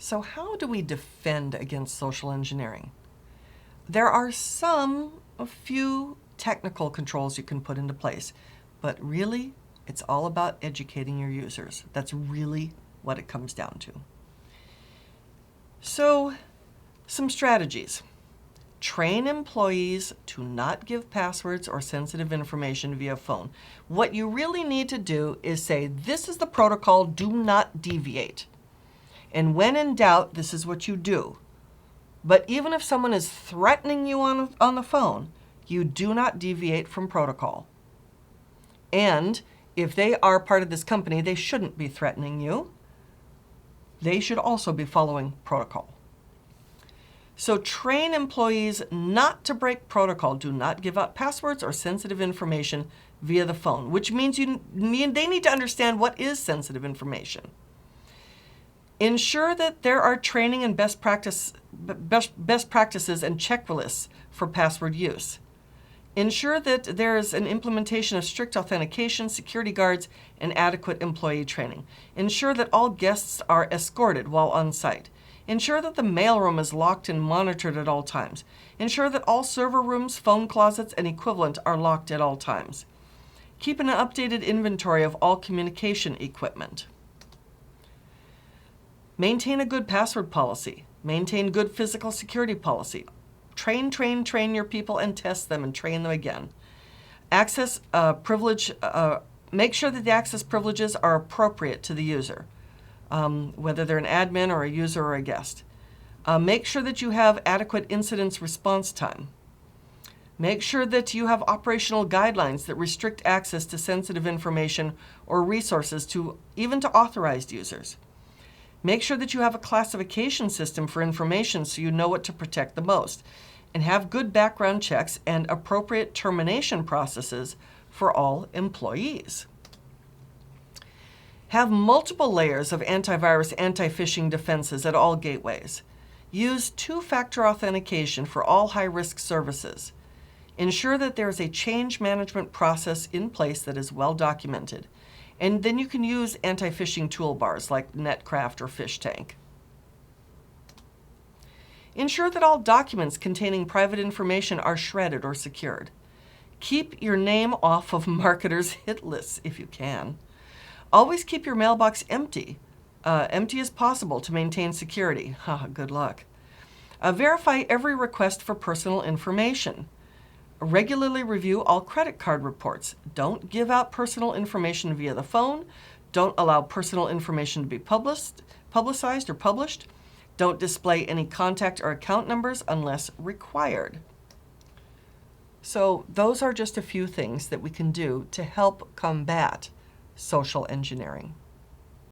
So how do we defend against social engineering? There are a few technical controls you can put into place, but really, it's all about educating your users. That's really what it comes down to. So, some strategies. Train employees to not give passwords or sensitive information via phone. What you really need to do is say, this is the protocol, do not deviate. And when in doubt, this is what you do. But even if someone is threatening you on the phone, you do not deviate from protocol. And if they are part of this company, they shouldn't be threatening you. They should also be following protocol. So train employees not to break protocol. Do not give out passwords or sensitive information via the phone, which means they need to understand what is sensitive information. Ensure that there are training and best practices and checklists for password use. Ensure that there is an implementation of strict authentication, security guards, and adequate employee training. Ensure that all guests are escorted while on site. Ensure that the mailroom is locked and monitored at all times. Ensure that all server rooms, phone closets, and equivalent are locked at all times. Keep an updated inventory of all communication equipment. Maintain a good password policy. Maintain good physical security policy. Train your people and test them and train them again. Access privilege, make sure that the access privileges are appropriate to the user, whether they're an admin or a user or a guest. Make sure that you have adequate incident response time. Make sure that you have operational guidelines that restrict access to sensitive information or resources even to authorized users. Make sure that you have a classification system for information so you know what to protect the most. And have good background checks and appropriate termination processes for all employees. Have multiple layers of antivirus, anti-phishing defenses at all gateways. Use two-factor authentication for all high-risk services. Ensure that there is a change management process in place that is well documented. And then you can use anti-phishing toolbars like Netcraft or PhishTank. Ensure that all documents containing private information are shredded or secured. Keep your name off of marketers' hit lists if you can. Always keep your mailbox empty as possible to maintain security. Good luck. Verify every request for personal information. Regularly review all credit card reports. Don't give out personal information via the phone. Don't allow personal information to be publicized or published. Don't display any contact or account numbers unless required. So those are just a few things that we can do to help combat social engineering.